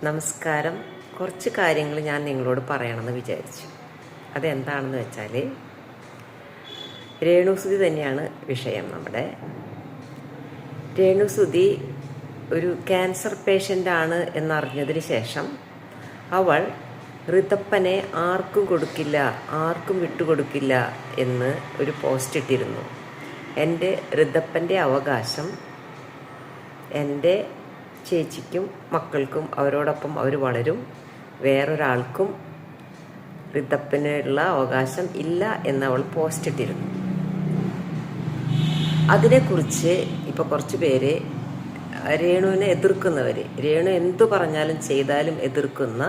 നമസ്കാരം. കുറച്ച് കാര്യങ്ങൾ ഞാൻ നിങ്ങളോട് പറയണമെന്ന് വിചാരിച്ചു. അതെന്താണെന്ന് വെച്ചാൽ, രേണുസുതി തന്നെയാണ് വിഷയം. നമ്മുടെ രേണുസുതി ഒരു ക്യാൻസർ പേഷ്യൻ്റാണ് എന്നറിഞ്ഞതിന് ശേഷം അവൾ ഋതപ്പനെ ആർക്കും കൊടുക്കില്ല, ആർക്കും വിട്ടുകൊടുക്കില്ല എന്ന് ഒരു പോസ്റ്റ് ഇട്ടിരുന്നു. എൻ്റെ ഋതപ്പൻ്റെ അവകാശം എൻ്റെ ചേച്ചിക്കും മക്കൾക്കും അവരോടൊപ്പം അവർ വളരും, വേറൊരാൾക്കും ഋതപ്പനുള്ള അവകാശം ഇല്ല എന്നവൾ പോസ്റ്റ് ഇട്ടിരുന്നു. അതിനെക്കുറിച്ച് ഇപ്പോൾ കുറച്ച് പേര് രേണുവിനെ എതിർക്കുന്നവർ, രേണു എന്തു പറഞ്ഞാലും ചെയ്താലും എതിർക്കുന്ന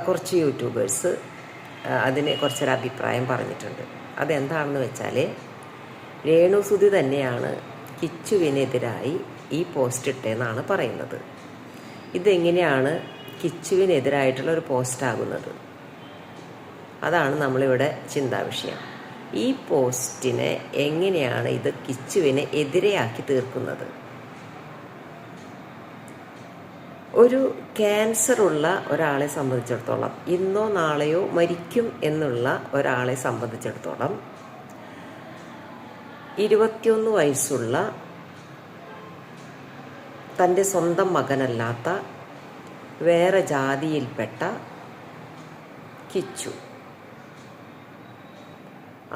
കുറച്ച് യൂട്യൂബേഴ്സ് അതിന് കുറച്ചൊരു അഭിപ്രായം പറഞ്ഞിട്ടുണ്ട്. അതെന്താണെന്ന് വെച്ചാൽ, രേണുസുതി തന്നെയാണ് കിച്ചുവിനെതിരായി ഈ പോസ്റ്റ് ഇട്ടെന്നാണ് പറയുന്നത്. ഇതെങ്ങനെയാണ് കിച്ചുവിനെതിരായിട്ടുള്ള ഒരു പോസ്റ്റാകുന്നത്? അതാണ് നമ്മളിവിടെ ചിന്താവിഷയം. ഈ പോസ്റ്റിനെ എങ്ങനെയാണ് ഇത് കിച്ചുവിനെ എതിരെയാക്കി തീർക്കുന്നത്? ഒരു ക്യാൻസറുള്ള ഒരാളെ സംബന്ധിച്ചിടത്തോളം, ഇന്നോ നാളെയോ മരിക്കും എന്നുള്ള ഒരാളെ സംബന്ധിച്ചിടത്തോളം 21 വയസ്സുള്ള തൻ്റെ സ്വന്തം മകനല്ലാത്ത വേറെ ജാതിയിൽപ്പെട്ട കിച്ചു,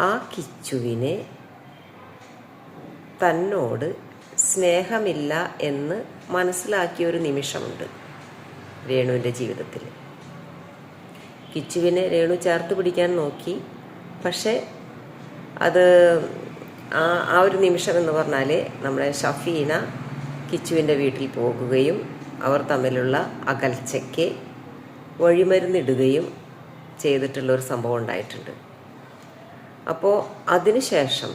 ആ കിച്ചുവിനെ തന്നോട് സ്നേഹമില്ല എന്ന് മനസ്സിലാക്കിയൊരു നിമിഷമുണ്ട് രേണുവിൻ്റെ ജീവിതത്തിൽ. കിച്ചുവിനെ രേണു ചേർത്ത് പിടിക്കാൻ നോക്കി. പക്ഷേ അത് ആ ഒരു നിമിഷം എന്ന് പറഞ്ഞാൽ, നമ്മുടെ ഷഫീന കിച്ചുവിൻ്റെ വീട്ടിൽ പോകുകയും അവർ തമ്മിലുള്ള അകൽച്ചയ്ക്ക് വഴിമരുന്നിടുകയും ചെയ്തിട്ടുള്ളൊരു സംഭവം ഉണ്ടായിട്ടുണ്ട്. അപ്പോൾ അതിനുശേഷം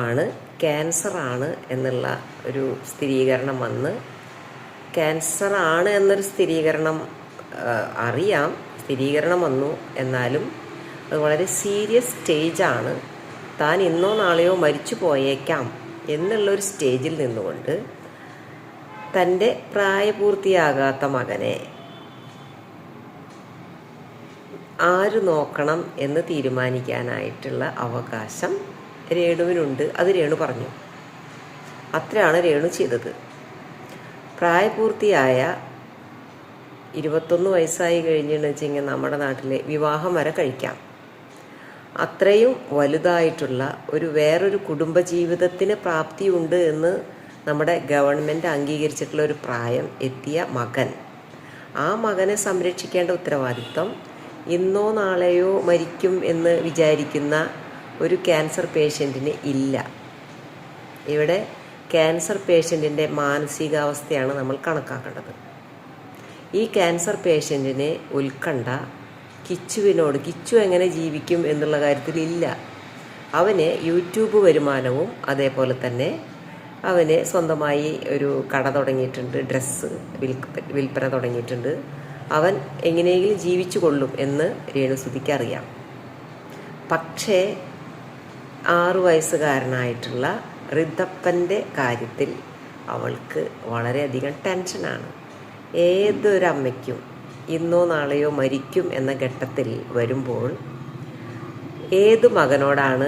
ആണ് ക്യാൻസറാണ് എന്നുള്ള ഒരു സ്ഥിരീകരണം വന്ന്, ക്യാൻസറാണ് എന്നൊരു സ്ഥിരീകരണം അറിയാം, സ്ഥിരീകരണം വന്നു. എന്നാലും അത് വളരെ സീരിയസ് സ്റ്റേജാണ്, താൻ ഇന്നോ നാളെയോ മരിച്ചു പോയേക്കാം എന്നുള്ളൊരു സ്റ്റേജിൽ നിന്നുകൊണ്ട് തൻ്റെ പ്രായപൂർത്തിയാകാത്ത മകനെ ആര് നോക്കണം എന്ന് തീരുമാനിക്കാനായിട്ടുള്ള അവകാശം രേണുവിനുണ്ട്. അത് രേണു പറഞ്ഞു. അത്രയാണ് രേണു ചെയ്തത്. പ്രായപൂർത്തിയായ 21 വയസ്സായി കഴിഞ്ഞെന്ന് വെച്ചെങ്കിൽ നമ്മുടെ നാട്ടിൽ വിവാഹം വരെ കഴിക്കാം. അത്രയും വലുതായിട്ടുള്ള വേറൊരു കുടുംബജീവിതത്തിന് പ്രാപ്തിയുണ്ട് എന്ന് നമ്മുടെ ഗവൺമെൻറ് അംഗീകരിച്ചിട്ടുള്ള ഒരു പ്രായം എത്തിയ മകൻ, ആ മകനെ സംരക്ഷിക്കേണ്ട ഉത്തരവാദിത്വം ഇന്നോ നാളെയോ മരിക്കും എന്ന് വിചാരിക്കുന്ന ഒരു ക്യാൻസർ പേഷ്യൻറ്റിന് ഇല്ല. ഇവിടെ ക്യാൻസർ പേഷ്യൻറ്റിൻ്റെ മാനസികാവസ്ഥയാണ് നമ്മൾ കണക്കാക്കേണ്ടത്. ഈ ക്യാൻസർ പേഷ്യൻറ്റിന് ഉത്കണ്ഠ കിച്ചുവിനോട്, കിച്ചു എങ്ങനെ ജീവിക്കും എന്നുള്ള കാര്യത്തിൽ ഇല്ല. അവന് യൂട്യൂബ് വരുമാനവും അതേപോലെ തന്നെ അവന് സ്വന്തമായി ഒരു കട തുടങ്ങിയിട്ടുണ്ട്, ഡ്രസ്സ് വിൽപ്പന തുടങ്ങിയിട്ടുണ്ട്. അവൻ എങ്ങനെയെങ്കിലും ജീവിച്ചു കൊള്ളും എന്ന് രേണുസുതിക്ക് അറിയാം. പക്ഷേ 6 വയസ്സുകാരനായിട്ടുള്ള ഋതപ്പൻ്റെ കാര്യത്തിൽ അവൾക്ക് വളരെയധികം ടെൻഷനാണ്. ഏതൊരമ്മയ്ക്കും ഇന്നോ നാളെയോ മരിക്കും എന്ന ഘട്ടത്തിൽ വരുമ്പോൾ ഏത് മകനോടാണ്,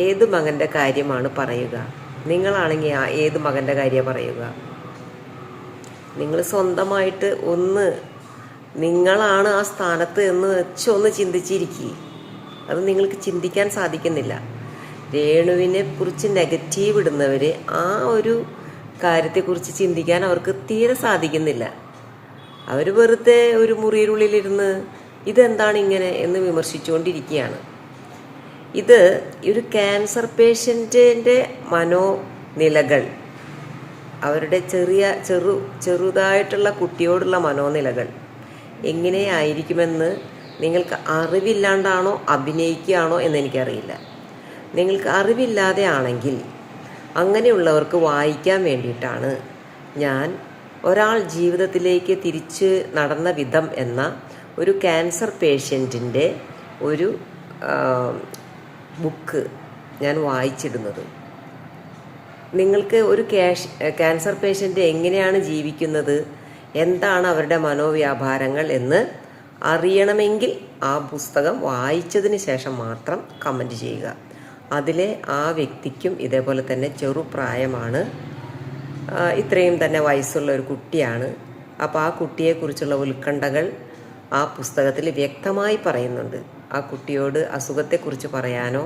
ഏത് മകൻ്റെ കാര്യമാണ് പറയുക? നിങ്ങളാണെങ്കിൽ ഏത് മകൻ്റെ കാര്യമാണ് പറയുക? നിങ്ങൾ സ്വന്തമായിട്ട് നിങ്ങളാണ് ആ സ്ഥാനത്ത് എന്ന് വെച്ചൊന്ന് ചിന്തിച്ചിരിക്കുക. അത് നിങ്ങൾക്ക് ചിന്തിക്കാൻ സാധിക്കുന്നില്ല. രേണുവിനെ കുറിച്ച് നെഗറ്റീവ് ഇടുന്നവർ ആ ഒരു കാര്യത്തെക്കുറിച്ച് ചിന്തിക്കാൻ അവർക്ക് തീരെ സാധിക്കുന്നില്ല. അവർ വെറുതെ ഒരു മുറിയിലുള്ളിലിരുന്ന് ഇതെന്താണ് ഇങ്ങനെ എന്ന് വിമർശിച്ചുകൊണ്ടിരിക്കുകയാണ്. ഇത് ഒരു ക്യാൻസർ പേഷ്യൻറ്റിൻ്റെ മനോനിലകൾ, അവരുടെ ചെറുതായിട്ടുള്ള കുട്ടിയോടുള്ള മനോനിലകൾ എങ്ങനെയായിരിക്കുമെന്ന് നിങ്ങൾക്ക് അറിവില്ലാണ്ടാണോ അഭിനയിക്കുകയാണോ എന്നെനിക്കറിയില്ല. നിങ്ങൾക്ക് അറിവില്ലാതെ ആണെങ്കിൽ അങ്ങനെയുള്ളവർക്ക് വായിക്കാൻ വേണ്ടിയിട്ടാണ് ഞാൻ ഒരാൾ ജീവിതത്തിലേക്ക് തിരിച്ച് നടന്ന വിധം എന്ന ഒരു ക്യാൻസർ പേഷ്യൻറ്റിൻ്റെ ഒരു ബുക്ക് ഞാൻ വായിച്ചിടുന്നത്. നിങ്ങൾക്ക് ഒരു ക്യാൻസർ പേഷ്യൻ്റ് എങ്ങനെയാണ് ജീവിക്കുന്നത്, എന്താണ് അവരുടെ മനോവ്യാപാരങ്ങൾ എന്ന് അറിയണമെങ്കിൽ ആ പുസ്തകം വായിച്ചതിന് ശേഷം മാത്രം കമൻറ്റ് ചെയ്യുക. അതിലെ ആ വ്യക്തിക്കും ഇതേപോലെ തന്നെ ചെറുപ്രായമാണ്, ഇത്രയും തന്നെ വയസ്സുള്ള ഒരു കുട്ടിയാണ്. അപ്പോൾ ആ കുട്ടിയെക്കുറിച്ചുള്ള ഉത്കണ്ഠകൾ ആ പുസ്തകത്തിൽ വ്യക്തമായി പറയുന്നുണ്ട്. ആ കുട്ടിയോട് അസുഖത്തെക്കുറിച്ച് പറയാനോ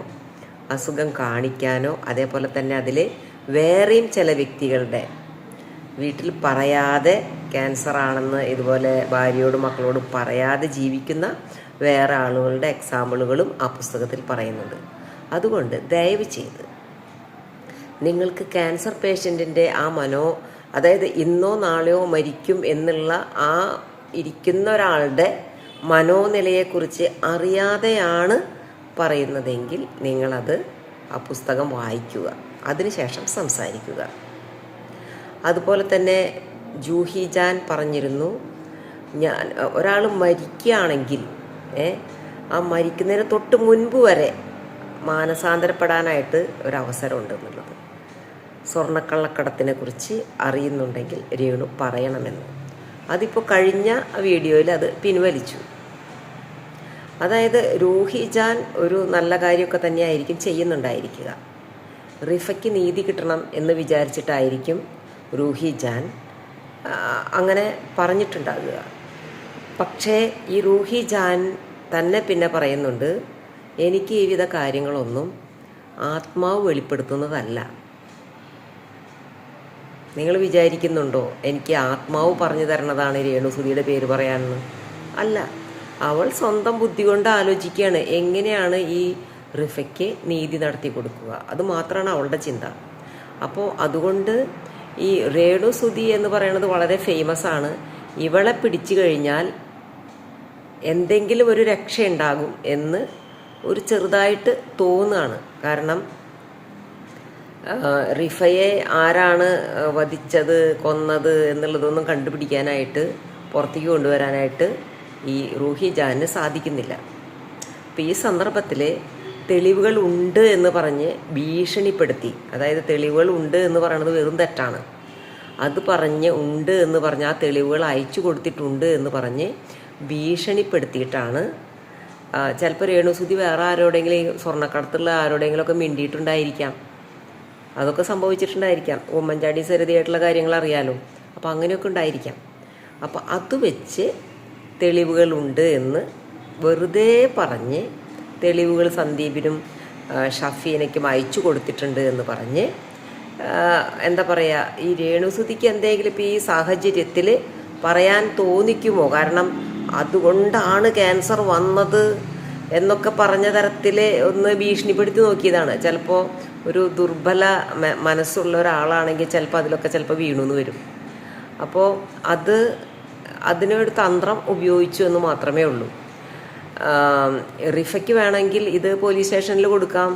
അസുഖം കാണിക്കാനോ, അതേപോലെ തന്നെ അതിൽ വേറെയും ചില വ്യക്തികളുടെ വീട്ടിൽ പറയാതെ ക്യാൻസർ ആണെന്ന് ഇതുപോലെ ഭാര്യയോടും മക്കളോടും പറയാതെ ജീവിക്കുന്ന വേറെ ആളുകളുടെ എക്സാമ്പിളുകളും ആ പുസ്തകത്തിൽ പറയുന്നുണ്ട്. അതുകൊണ്ട് ദയവ് ചെയ്ത് നിങ്ങൾക്ക് ക്യാൻസർ പേഷ്യൻറ്റിൻ്റെ ആ അതായത് ഇന്നോ നാളെയോ മരിക്കും എന്നുള്ള ആ ഇരിക്കുന്ന ഒരാളുടെ മനോനിലയെക്കുറിച്ച് അറിയാതെയാണ് പറയുന്നതെങ്കിൽ നിങ്ങളത് ആ പുസ്തകം വായിക്കുക, അതിനുശേഷം സംസാരിക്കുക. അതുപോലെ തന്നെ ജൂഹി ജാൻ പറഞ്ഞിരുന്നു, ഒരാൾ മരിക്കുകയാണെങ്കിൽ ആ മരിക്കുന്നതിന് തൊട്ട് മുൻപ് വരെ മാനസാന്തരപ്പെടാനായിട്ട് ഒരവസരമുണ്ട് എന്നുള്ളത്. സ്വർണ്ണക്കള്ളക്കടത്തിനെ കുറിച്ച് അറിയുന്നുണ്ടെങ്കിൽ രേണു പറയണമെന്ന്. അതിപ്പോൾ കഴിഞ്ഞ വീഡിയോയിൽ അത് പിൻവലിച്ചു. അതായത് റൂഹി ജാൻ ഒരു നല്ല കാര്യമൊക്കെ തന്നെയായിരിക്കും ചെയ്യുന്നുണ്ടായിരിക്കുക. റിഫയ്ക്ക് നീതി കിട്ടണം എന്ന് വിചാരിച്ചിട്ടായിരിക്കും റൂഹി ജാൻ അങ്ങനെ പറഞ്ഞിട്ടുണ്ടാകുക. പക്ഷേ ഈ റൂഹി ജാൻ തന്നെ പിന്നെ പറയുന്നുണ്ട്, എനിക്ക് ഈ വിധ കാര്യങ്ങളൊന്നും ആത്മാവ് വെളിപ്പെടുത്തുന്നതല്ല. നിങ്ങൾ വിചാരിക്കുന്നുണ്ടോ എനിക്ക് ആത്മാവ് പറഞ്ഞു തരണതാണ് രേണുസുതിയുടെ പേര് പറയാനെന്ന്? അല്ല, അവൾ സ്വന്തം ബുദ്ധി കൊണ്ട് ആലോചിക്കുകയാണ് എങ്ങനെയാണ് ഈ റിഫയ്ക്ക് നീതി നടത്തി കൊടുക്കുക. അത് മാത്രമാണ് അവളുടെ ചിന്ത. അപ്പോൾ അതുകൊണ്ട് ഈ രേണുസുതി എന്ന് പറയുന്നത് വളരെ ഫേമസ് ആണ്. ഇവളെ പിടിച്ചു കഴിഞ്ഞാൽ എന്തെങ്കിലും ഒരു രക്ഷയുണ്ടാകും എന്ന് ഒരു ചെറുതായിട്ട് തോന്നുകയാണ്. കാരണം റിഫയെ ആരാണ് വധിച്ചത് കൊന്നത് എന്നുള്ളതൊന്നും കണ്ടുപിടിക്കാനായിട്ട് പുറത്തേക്ക് കൊണ്ടുവരാനായിട്ട് ഈ റൂഹി ജാനിന് സാധിക്കുന്നില്ല. അപ്പം ഈ സന്ദർഭത്തിൽ തെളിവുകൾ ഉണ്ട് എന്ന് പറഞ്ഞ് ഭീഷണിപ്പെടുത്തി, അതായത് തെളിവുകൾ ഉണ്ട് എന്ന് പറയുന്നത് വെറും തെറ്റാണ്. അത് പറഞ്ഞ് ഉണ്ട് എന്ന് പറഞ്ഞ് ആ തെളിവുകൾ അയച്ചു കൊടുത്തിട്ടുണ്ട് എന്ന് പറഞ്ഞ് ഭീഷണിപ്പെടുത്തിയിട്ടാണ്. ചിലപ്പോൾ രേണുസുതി വേറെ ആരോടെങ്കിലും സ്വർണ്ണക്കടത്തുള്ള ആരോടെങ്കിലുമൊക്കെ മിണ്ടിയിട്ടുണ്ടായിരിക്കാം, അതൊക്കെ സംഭവിച്ചിട്ടുണ്ടായിരിക്കാം. ഉമ്മൻചാണ്ടി സരിതയായിട്ടുള്ള കാര്യങ്ങൾ അറിയാലോ. അപ്പോൾ അങ്ങനെയൊക്കെ ഉണ്ടായിരിക്കാം. അപ്പോൾ അത് വെച്ച് തെളിവുകളുണ്ട് എന്ന് വെറുതെ പറഞ്ഞ് തെളിവുകൾ സന്ദീപിനും ഷഫീനയ്ക്കും അയച്ചു കൊടുത്തിട്ടുണ്ട് എന്ന് പറഞ്ഞ് എന്താ പറയുക, ഈ രേണുസുതിക്ക് എന്തെങ്കിലും ഇപ്പോൾ ഈ സാഹചര്യത്തിൽ പറയാൻ തോന്നിക്കുമോ? കാരണം അതുകൊണ്ടാണ് ക്യാൻസർ വന്നത് എന്നൊക്കെ പറഞ്ഞ തരത്തിൽ ഒന്ന് ഭീഷണിപ്പെടുത്തി നോക്കിയതാണ്. ചിലപ്പോൾ ഒരു ദുർബല മനസ്സുള്ള ഒരാളാണെങ്കിൽ ചിലപ്പോൾ അതിലൊക്കെ ചിലപ്പോൾ വീണു വരും. അപ്പോൾ അതിനൊരു തന്ത്രം ഉപയോഗിച്ചു എന്ന് മാത്രമേ ഉള്ളൂ. റിഫയ്ക്ക് വേണമെങ്കിൽ ഇത് പോലീസ് സ്റ്റേഷനിൽ കൊടുക്കാം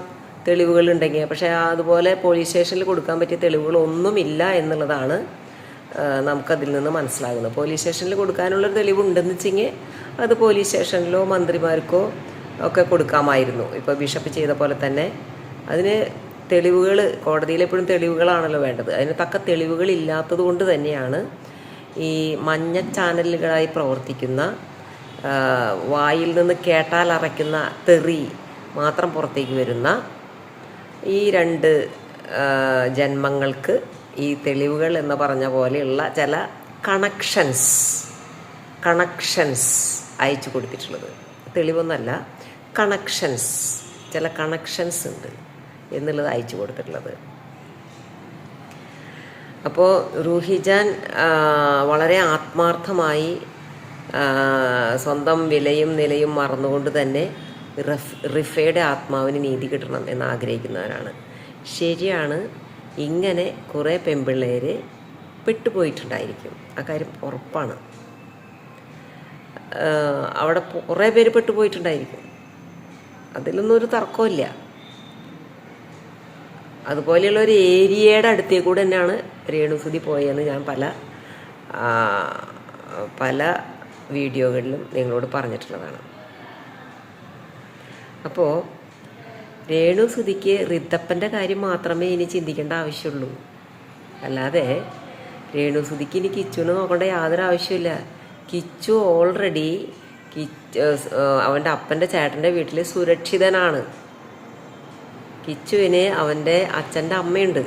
തെളിവുകളുണ്ടെങ്കിൽ. പക്ഷേ അതുപോലെ പോലീസ് സ്റ്റേഷനിൽ കൊടുക്കാൻ പറ്റിയ തെളിവുകളൊന്നുമില്ല എന്നുള്ളതാണ് നമുക്കതിൽ നിന്ന് മനസ്സിലാകുന്നത്. പോലീസ് സ്റ്റേഷനിൽ കൊടുക്കാനുള്ളൊരു തെളിവുണ്ടെന്ന് വെച്ചെങ്കിൽ അത് പോലീസ് സ്റ്റേഷനിലോ മന്ത്രിമാർക്കോ ഒക്കെ കൊടുക്കാമായിരുന്നു. ഇപ്പോൾ ബിഷപ്പ് ചെയ്ത പോലെ തന്നെ അതിന് തെളിവുകൾ, കോടതിയിൽ എപ്പോഴും തെളിവുകളാണല്ലോ വേണ്ടത്. അതിന് തക്ക തെളിവുകളില്ലാത്തത് കൊണ്ട് തന്നെയാണ് ഈ മഞ്ഞ ചാനലുകളായി പ്രവർത്തിക്കുന്ന, വായിൽ നിന്ന് കേട്ടാൽ അറയ്ക്കുന്ന തെറി മാത്രം പുറത്തേക്ക് വരുന്ന ഈ രണ്ട് ജന്മങ്ങൾക്ക് ഈ തെളിവുകൾ എന്ന് പറഞ്ഞ പോലെയുള്ള ചില കണക്ഷൻസ് അയച്ചു കൊടുത്തിട്ടുള്ളത്. തെളിവൊന്നല്ല, ചില കണക്ഷൻസ് ഉണ്ട് എന്നുള്ളത് അയച്ചു കൊടുത്തിട്ടുള്ളത്. അപ്പോൾ റൂഹി ജാൻ വളരെ ആത്മാർത്ഥമായി സ്വന്തം വിലയും നിലയും മറന്നുകൊണ്ട് തന്നെ റിഫയുടെ ആത്മാവിന് നീതി കിട്ടണം എന്ന് ആഗ്രഹിക്കുന്നവരാണ്. ശരിയാണ്, ഇങ്ങനെ കുറേ പെൺപിള്ളേർ പെട്ടുപോയിട്ടുണ്ടായിരിക്കും, ആ കാര്യം ഉറപ്പാണ്. അവിടെ കുറേ പേര് പെട്ടുപോയിട്ടുണ്ടായിരിക്കും, അതിലൊന്നും ഒരു തർക്കമില്ല. അതുപോലെയുള്ള ഒരു ഏരിയയുടെ അടുത്തേക്ക് കൂടെ തന്നെയാണ് രേണുസുതി പോയതെന്ന് ഞാൻ പല വീഡിയോകളിലും നിങ്ങളോട് പറഞ്ഞിട്ടുള്ളതാണ്. അപ്പോൾ രേണുസുതിക്ക് റിദ്ധപ്പൻ്റെ കാര്യം മാത്രമേ ഇനി ചിന്തിക്കേണ്ട ആവശ്യമുള്ളൂ. അല്ലാതെ രേണുസുതിക്ക് ഇനി കിച്ചുവിനെ നോക്കേണ്ട യാതൊരു ആവശ്യമില്ല. കിച്ചു ഓൾറെഡി അവൻ്റെ അപ്പൻ്റെ ചേട്ടൻ്റെ വീട്ടിൽ സുരക്ഷിതനാണ്. കിച്ചുവിന് അവൻ്റെ അച്ഛൻ്റെ അമ്മയുണ്ട്,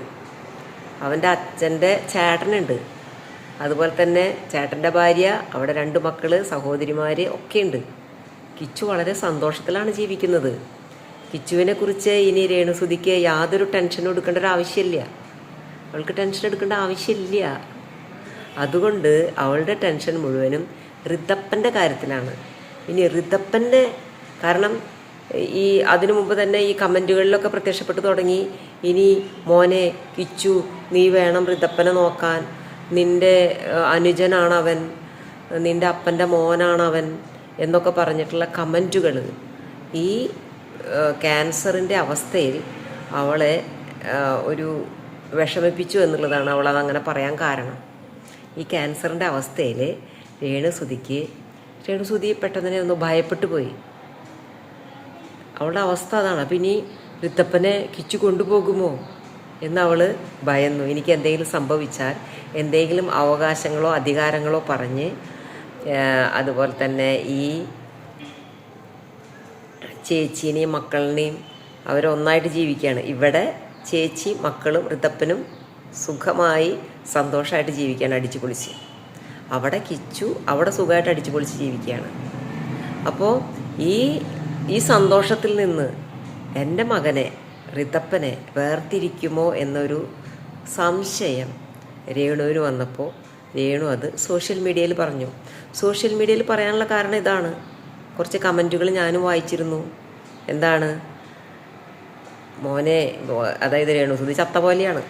അവൻ്റെ അച്ഛൻ്റെ ചേട്ടനുണ്ട്, അതുപോലെ തന്നെ ചേട്ടൻ്റെ ഭാര്യ, അവിടെ 2 മക്കൾ, സഹോദരിമാർ ഒക്കെയുണ്ട്. കിച്ചു വളരെ സന്തോഷത്തിലാണ് ജീവിക്കുന്നത്. കിച്ചുവിനെ കുറിച്ച് ഇനി രേണുസുതിക്ക് യാതൊരു ടെൻഷനും എടുക്കേണ്ട ഒരു ആവശ്യമില്ല. അവൾക്ക് ടെൻഷൻ എടുക്കേണ്ട ആവശ്യമില്ല. അതുകൊണ്ട് അവളുടെ ടെൻഷൻ മുഴുവനും ഋതപ്പൻ്റെ കാര്യത്തിലാണ്. ഇനി ഋതപ്പൻ്റെ കാരണം അതിനു മുമ്പ് തന്നെ ഈ കമൻറ്റുകളിലൊക്കെ പ്രത്യക്ഷപ്പെട്ടു തുടങ്ങി, ഇനി മോനെ കിച്ചു നീ വേണം ഋതപ്പനെ നോക്കാൻ, നിൻ്റെ അനുജനാണവൻ, നിൻ്റെ അപ്പൻ്റെ മോനാണവൻ എന്നൊക്കെ പറഞ്ഞിട്ടുള്ള കമൻറ്റുകൾ ഈ ക്യാൻസറിൻ്റെ അവസ്ഥയിൽ അവളെ ഒരു വിഷമിപ്പിച്ചു എന്നുള്ളതാണ് അവളതങ്ങനെ പറയാൻ കാരണം. ഈ ക്യാൻസറിൻ്റെ അവസ്ഥയിൽ രേണുസുതി പെട്ടെന്ന് ഒന്ന് ഭയപ്പെട്ടു പോയി. അവളുടെ അവസ്ഥ അതാണ്. അപ്പം ഇനി ഋതപ്പനെ കിച്ചു കൊണ്ടുപോകുമോ എന്നവൾ ഭയന്നു. എനിക്ക് എന്തെങ്കിലും സംഭവിച്ചാൽ എന്തെങ്കിലും അവകാശങ്ങളോ അധികാരങ്ങളോ പറഞ്ഞ്, അതുപോലെ തന്നെ ഈ ചേച്ചീനെയും മക്കളിനെയും അവരൊന്നായിട്ട് ജീവിക്കുകയാണ്. ഇവിടെ ചേച്ചി മക്കളും ഋതപ്പനും സുഖമായി സന്തോഷമായിട്ട് ജീവിക്കുകയാണ്, അടിച്ചു പൊളിച്ച്. അവിടെ കിച്ചു അവിടെ സുഖമായിട്ട് അടിച്ചു പൊളിച്ച് ജീവിക്കുകയാണ്. അപ്പോൾ ഈ സന്തോഷത്തിൽ നിന്ന് എൻ്റെ മകനെ ഋതപ്പനെ വേർതിരിക്കുമോ എന്നൊരു സംശയം രേണുവിന് വന്നപ്പോൾ രേണു അത് സോഷ്യൽ മീഡിയയിൽ പറഞ്ഞു. സോഷ്യൽ മീഡിയയിൽ പറയാനുള്ള കാരണം ഇതാണ്. കുറച്ച് കമൻറ്റുകൾ ഞാനും വായിച്ചിരുന്നു. എന്താണ്, മോനെ, അതായത് രേണുസുതി ചത്ത പോലെയാണ്,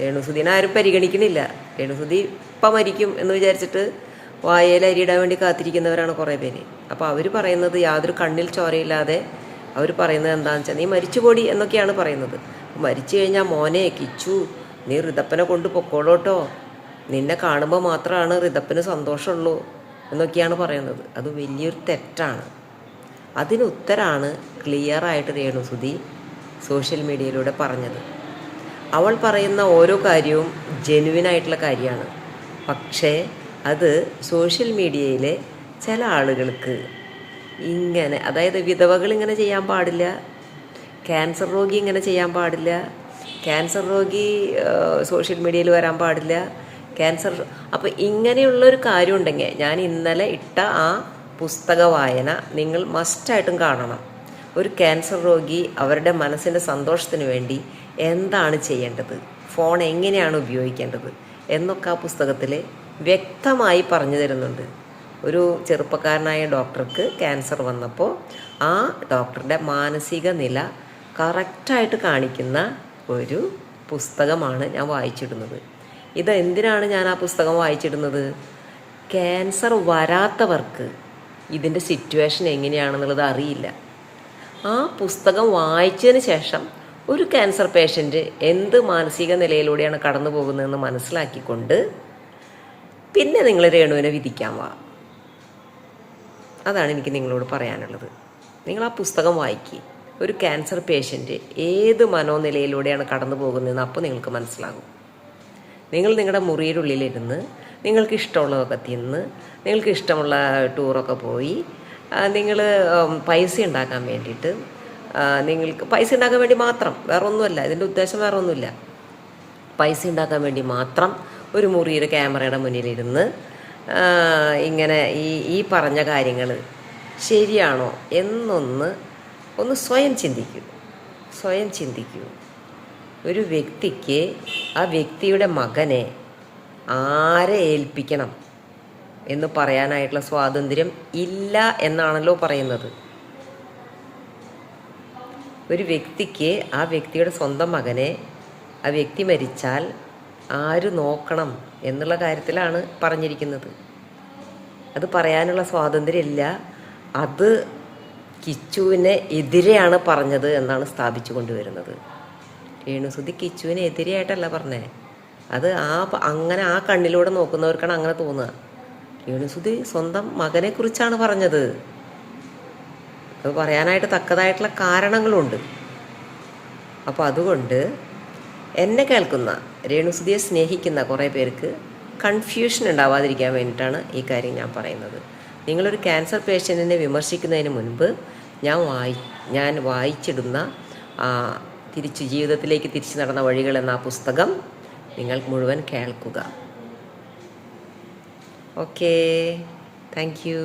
രേണുസുതിനെ ആരും പരിഗണിക്കണില്ല, രേണുസുതി ഇപ്പം മരിക്കും എന്ന് വിചാരിച്ചിട്ട് വായയിൽ അരിയിടാൻ വേണ്ടി കാത്തിരിക്കുന്നവരാണ് കുറേ പേര്. അപ്പോൾ അവർ പറയുന്നത് യാതൊരു കണ്ണിൽ ചോരയില്ലാതെ അവർ പറയുന്നത് എന്താണെന്ന് വെച്ചാൽ നീ മരിച്ചുപോടി എന്നൊക്കെയാണ് പറയുന്നത്. മരിച്ചു കഴിഞ്ഞാൽ മോനെ കിച്ചു നീ ഋതപ്പനെ കൊണ്ട് പൊക്കോളോട്ടോ, നിന്നെ കാണുമ്പോൾ മാത്രമാണ് ഋതപ്പന് സന്തോഷമുള്ളൂ എന്നൊക്കെയാണ് പറയുന്നത്. അത് വലിയൊരു തെറ്റാണ്. അതിനുത്തരാണ് ക്ലിയറായിട്ട് രേണുസുതി സോഷ്യൽ മീഡിയയിലൂടെ പറഞ്ഞത്. അവൾ പറയുന്ന ഓരോ കാര്യവും ജെനുവിനായിട്ടുള്ള കാര്യമാണ്. പക്ഷേ അത് സോഷ്യൽ മീഡിയയിലെ ചില ആളുകൾക്ക് ഇങ്ങനെ, അതായത് വിധവകൾ ഇങ്ങനെ ചെയ്യാൻ പാടില്ല, ക്യാൻസർ രോഗി ഇങ്ങനെ ചെയ്യാൻ പാടില്ല, ക്യാൻസർ രോഗി സോഷ്യൽ മീഡിയയിൽ വരാൻ പാടില്ല, ക്യാൻസർ. അപ്പോൾ ഇങ്ങനെയുള്ളൊരു കാര്യം ഉണ്ടെങ്കിൽ ഞാൻ ഇന്നലെ ഇട്ട ആ പുസ്തക വായന നിങ്ങൾ മസ്റ്റായിട്ടും കാണണം. ഒരു ക്യാൻസർ രോഗി അവരുടെ മനസ്സിൻ്റെ സന്തോഷത്തിന് വേണ്ടി എന്താണ് ചെയ്യേണ്ടത്, ഫോൺ എങ്ങനെയാണ് ഉപയോഗിക്കേണ്ടത് എന്നൊക്കെ ആ പുസ്തകത്തിൽ വ്യക്തമായി പറഞ്ഞു തരുന്നുണ്ട്. ഒരു ചെറുപ്പക്കാരനായ ഡോക്ടർക്ക് ക്യാൻസർ വന്നപ്പോൾ ആ ഡോക്ടറുടെ മാനസിക നില കറക്റ്റായിട്ട് കാണിക്കുന്ന ഒരു പുസ്തകമാണ് ഞാൻ വായിച്ചിടുന്നത്. ഇതെന്തിനാണ് ഞാൻ ആ പുസ്തകം വായിച്ചിടുന്നത്? ക്യാൻസർ വരാത്തവർക്ക് ഇതിൻ്റെ സിറ്റുവേഷൻ എങ്ങനെയാണെന്നുള്ളത് അറിയില്ല. ആ പുസ്തകം വായിച്ചതിന് ശേഷം ഒരു ക്യാൻസർ പേഷ്യൻ്റ് എന്ത് മാനസിക നിലയിലൂടെയാണ് കടന്നു പോകുന്നതെന്ന് മനസ്സിലാക്കിക്കൊണ്ട് പിന്നെ നിങ്ങൾ രേണുവിനെ വിധിക്കാൻ വാ. അതാണ് എനിക്ക് നിങ്ങളോട് പറയാനുള്ളത്. നിങ്ങൾ ആ പുസ്തകം വായിക്കുക. ഒരു ക്യാൻസർ പേഷ്യൻ്റ് ഏത് മനോനിലയിലൂടെയാണ് കടന്നു പോകുന്നതെന്ന് അപ്പോൾ നിങ്ങൾക്ക് മനസ്സിലാകും. നിങ്ങൾ നിങ്ങളുടെ മുറിയുടെ നിങ്ങൾക്ക് ഇഷ്ടമുള്ളതൊക്കെ തിന്ന്, നിങ്ങൾക്ക് ഇഷ്ടമുള്ള ടൂറൊക്കെ പോയി, നിങ്ങൾ പൈസ ഉണ്ടാക്കാൻ വേണ്ടിയിട്ട്, നിങ്ങൾക്ക് പൈസ ഉണ്ടാക്കാൻ വേണ്ടി മാത്രം, വേറെ ഒന്നുമല്ല, ഇതിൻ്റെ ഉദ്ദേശം വേറെ ഒന്നുമില്ല, പൈസ ഉണ്ടാക്കാൻ വേണ്ടി മാത്രം ഒരു മുറിയുടെ ക്യാമറയുടെ മുന്നിലിരുന്ന് ഇങ്ങനെ ഈ പറഞ്ഞ കാര്യങ്ങൾ ശരിയാണോ എന്നൊന്ന് സ്വയം ചിന്തിക്കൂ. ഒരു വ്യക്തിക്ക് ആ വ്യക്തിയുടെ മകനെ ആരെ ഏൽപ്പിക്കണം എന്ന് പറയാനായിട്ടുള്ള സ്വാതന്ത്ര്യം ഇല്ല എന്നാണല്ലോ പറയുന്നത്. ഒരു വ്യക്തിക്ക് ആ വ്യക്തിയുടെ സ്വന്തം മകനെ ആ വ്യക്തി മരിച്ചാൽ ആര് നോക്കണം എന്നുള്ള കാര്യത്തിലാണ് പറഞ്ഞിരിക്കുന്നത്. അത് പറയാനുള്ള സ്വാതന്ത്ര്യമില്ല. അത് കിച്ചുവിനെ എതിരെയാണ് പറഞ്ഞത് എന്നാണ് സ്ഥാപിച്ചു കൊണ്ടുവരുന്നത്. രേണുസുതി കിച്ചുവിന് എതിരെയായിട്ടല്ല പറഞ്ഞത്. അത് അങ്ങനെ ആ കണ്ണിലൂടെ നോക്കുന്നവർക്കാണ് അങ്ങനെ തോന്നുക. രേണുസുതി സ്വന്തം മകനെക്കുറിച്ചാണ് പറഞ്ഞത്. അത് പറയാനായിട്ട് തക്കതായിട്ടുള്ള കാരണങ്ങളുണ്ട്. അപ്പോൾ അതുകൊണ്ട് എന്നെ കേൾക്കുന്ന രേണുസുതിയെ സ്നേഹിക്കുന്ന കുറേ പേർക്ക് കൺഫ്യൂഷൻ ഉണ്ടാവാതിരിക്കാൻ വേണ്ടിയിട്ടാണ് ഈ കാര്യം ഞാൻ പറയുന്നത്. നിങ്ങളൊരു ക്യാൻസർ പേഷ്യൻറ്റിനെ വിമർശിക്കുന്നതിന് മുൻപ് ഞാൻ വായിച്ചിടുന്ന ജീവിതത്തിലേക്ക് തിരിച്ചു നടന്ന വഴികൾ എന്ന ആ പുസ്തകം നിങ്ങൾ മുഴുവൻ കേൾക്കുക. Okay, thank you.